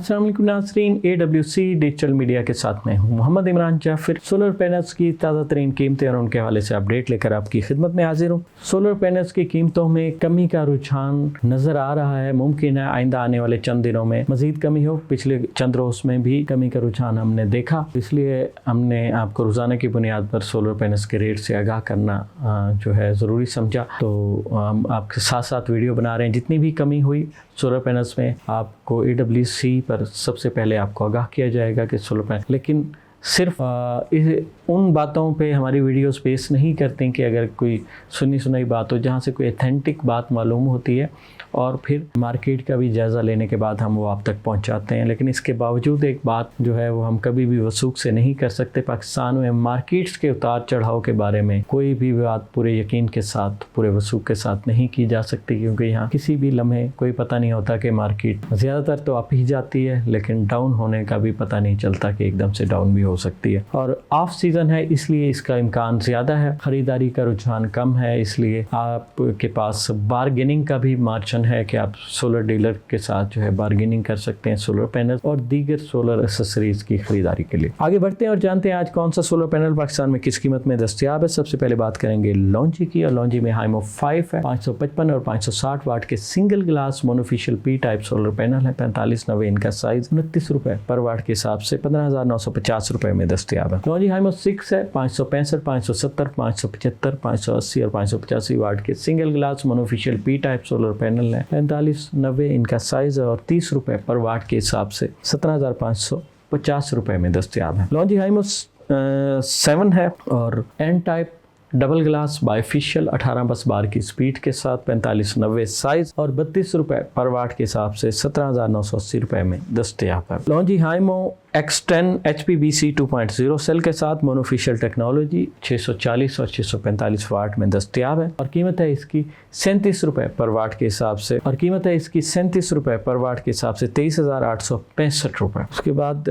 अस्सलाम वालेकुम नाज़रीन, AWC डिजिटल मीडिया के साथ में हूँ मोहम्मद इमरान जाफिर। सोलर पैनल्स की ताज़ा तरीन कीमतें और उनके हवाले से अपडेट लेकर आपकी खिदमत में हाजिर हूँ। सोलर पैनल्स की कीमतों में कमी का रुझान नज़र आ रहा है। मुमकिन है आइंदा आने वाले चंद दिनों में मज़ीद कमी हो। पिछले चंद रोज़ में भी कमी का रुझान हमने देखा, इसलिए हमने आपको रोज़ाना की बुनियाद पर सोलर पैनल्स के रेट से आगाह करना जो है ज़रूरी समझा। तो हम आपके साथ साथ वीडियो बना रहे हैं। जितनी भी कमी हुई सोलर पैनल्स में आपको AWC पर सबसे पहले आपको आगाह किया जाएगा कि सोलर पैनल, लेकिन सिर्फ उन बातों पे हमारी वीडियोस बेस नहीं करते हैं कि अगर कोई सुनी सुनाई बात हो जहाँ से कोई ऑथेंटिक बात मालूम होती है और फिर मार्केट का भी जायज़ा लेने के बाद हम वो आप तक पहुँचाते हैं। लेकिन इसके बावजूद एक बात जो है वो हम कभी भी वसूख से नहीं कर सकते। पाकिस्तान में मार्केट्स के उतार चढ़ाव के बारे में कोई भी बात पूरे यकीन के साथ, पूरे वसूख के साथ नहीं की जा सकती, क्योंकि यहाँ किसी भी लम्हे कोई पता नहीं होता कि मार्केट ज़्यादातर तो अप ही जाती है, लेकिन डाउन होने का भी पता नहीं चलता कि एकदम से डाउन भी हो सकती है। और ऑफ सीज़न है इसलिए इसका इम्कान ज़्यादा है, ख़रीदारी का रुझान कम है, इसलिए आपके पास बारगेनिंग का भी मार्जिन है कि आप सोलर डीलर के साथ जो है बार्गेनिंग कर सकते हैं सोलर पैनल और दीगर सोलर एक्सेसरीज की खरीदारी के लिए। आगे बढ़ते हैं और जानते हैं आज कौन सा सोलर पैनल पाकिस्तान में किस कीमत में दस्तयाब है। सबसे पहले बात करेंगे लॉन्जी की, और लॉन्जी में हाइमो 5 है, 555 और 560 वाट के single glass monofacial P type solar panel है। 4590 इनका साइज, 29 रुपए पर वाट के हिसाब से 15,950 रुपए में दस्तयाब है। लॉन्जी हाइमो 6 है, 565, 570, 575, 580 और 585 वाट के single glass monofacial P type solar panel है। 4590 इनका साइज है और 30 रुपए पर वाट के हिसाब से 17,550 रुपए में दस्तयाब है। लॉन्जी हाइमो 7 है और N type double glass bifacial 18 bus बार की स्पीड के साथ 4590 साइज और 32 रुपए पर वाट के हिसाब से 17,980 रुपए में दस्तयाब है। लॉन्जी हाइमो X10 HPBC 2.0 सेल के साथ मोनोफिशियल टेक्नोलॉजी 640 और 645 वाट में दस्तयाब है और कीमत है इसकी 37 रुपए पर वाट के हिसाब से, और कीमत है इसकी 37 रुपए पर वाट के हिसाब से 23,865 रुपए। उसके बाद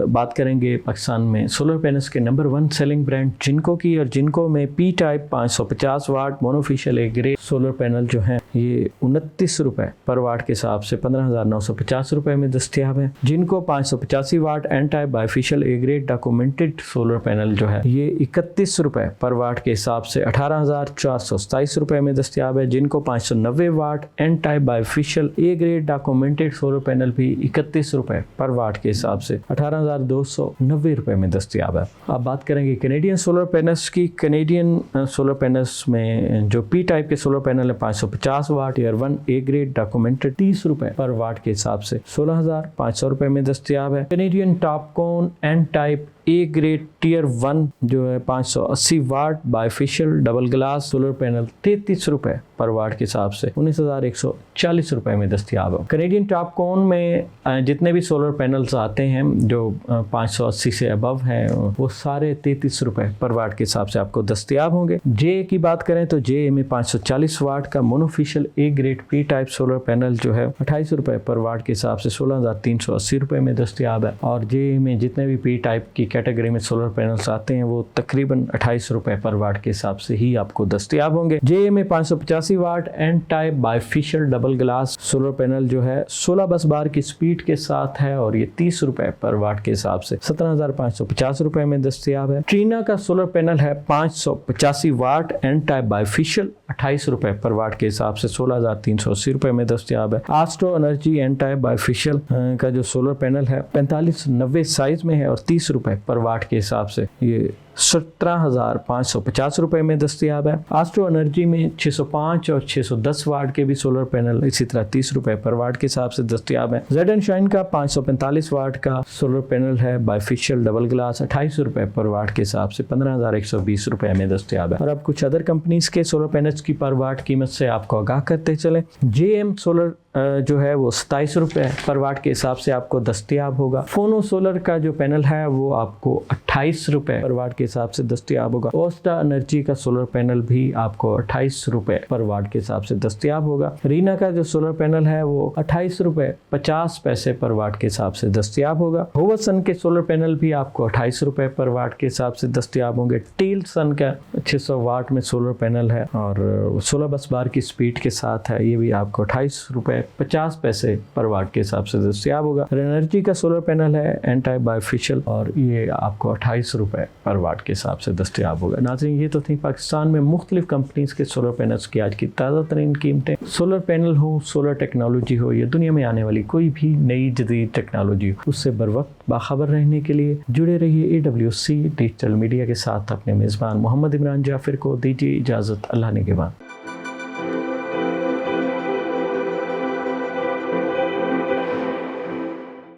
बात करेंगे पाकिस्तान में सोलर पैनल्स के नंबर 1 सेलिंग ब्रांड जिनको की, और जिनको में P type 550 watt monofacial A grade solar panel जो है ये 29 रुपए पर वाट के हिसाब से 15,950 रुपए में दस्तयाब है। Jinko 585 watt N type bifacial A grade documented solar panel जो है ये 31 रुपए पर वाट के हिसाब से 18,427 रुपए में दस्तयाब है। Jinko 590 watt N type bifacial A grade documented solar panel भी 31 रुपए पर वाट के हिसाब से 18,290 रुपए में दस्तयाब है। अब बात करेंगे कैनेडियन सोलर पैनल्स की। कैनेडियन सोलर पैनल्स में जो P टाइप के सोलर पैनल है 550 वाट ईयर 1 ए ग्रेड डॉक्यूमेंटेड 30 रुपए पर वाट के हिसाब से 16,500 रुपए में दस्तयाब है। Canadian TOPCon N type A grade tier 1 जो है 580 watt bifacial double glass solar panel 33 रुपए पर वाट के हिसाब से 19,140 रुपए में दस्तयाब है। कैनेडियन टॉपकॉन में जितने भी सोलर पैनल्स आते हैं जो 580 से अबव हैं वो सारे 33 रुपए पर वाट के हिसाब से आपको दस्तयाब होंगे। जे की बात करें तो जे में 540 वाट का monofacial A grade P type solar panel जो है 28 रुपए पर वाट के हिसाब से 16,380 रुपए में दस्तयाब है। और जे में जितने भी P टाइप की कैटेगरी में सोलर पैनल्स आते हैं वो तकरीबन 28 रुपए पर वाट के हिसाब से ही आपको दस्तयाब होंगे। जे में 585 watt N type bifacial double glass solar panel जो है 16 बस बार की स्पीड के साथ है और ये 30 रुपए पर वाट के हिसाब से 17,550 रुपए में दस्तयाब है। ट्रीना का सोलर पैनल है 585 वाट एन टाइप बाइफिशियल 28 रुपए पर वाट के हिसाब से 16,380 रुपए में दस्तयाब है। Astro Energy N type bifacial का जो सोलर पैनल है 4590 साइज में है और 30 रुपए पर वाट के हिसाब से ये 17,550 रुपए में दस्तयाब है। आस्ट्रो एनर्जी में 605 और 610 वाट के भी सोलर पैनल इसी तरह 30 रुपए पर वाट के हिसाब से दस्तयाब है। जेड एंड शाइन का 545 वाट का सोलर पैनल है बाइफिशियल डबल ग्लास 28 रुपए पर वाट के हिसाब से 15,120 रुपए में दस्तयाब है। और अब कुछ अदर कंपनीज के सोलर पैनल्स की पर वाट कीमत से आपको आगाह करते चले। JM सोलर जो है वो 27 रुपए पर वाट के हिसाब से आपको दस्तयाब होगा। फोनो सोलर का जो पैनल है वो आपको 28 रुपए पर वाट के हिसाब से दस्तयाब होगा। ओस्टा एनर्जी का सोलर पैनल भी आपको 28 रुपए पर वाट के हिसाब से दस्तयाब होगा। रीना का जो सोलर पैनल है वो 28 रुपए 50 पैसे पर वाट के हिसाब से दस्तयाब होगा। होवसन के सोलर पैनल भी आपको 28 रुपए पर वाट के हिसाब से दस्तयाब होंगे। टील सन का 600 वाट में सोलर पैनल है और 16 बस बार की स्पीड के साथ है, ये भी आपको 28 रुपए ₹1.50 पर वाट के हिसाब से दस्तियाब होगा। रेनर्जी का सोलर पैनल है एंटी बायोफिशियल और ये आपको ₹28 पर वाट के हिसाब से दस्तियाब होगा। नाज़रीन, ये तो थी पाकिस्तान में मुख्तलिफ कंपनीज के सोलर पैनल्स की आज की ताज़ा तरीन कीमतें। सोलर पैनल हो, सोलर टेक्नोलॉजी हो या दुनिया में आने वाली कोई भी नई जदीद टेक्नोलॉजी हो, उससे बर वक्त बाखबर रहने के लिए जुड़े रहिए AWC डिजिटल मीडिया के साथ। अपने मेज़बान मोहम्मद इमरान जाफिर को दीजिए इजाज़त। अल्लाह निगहबान।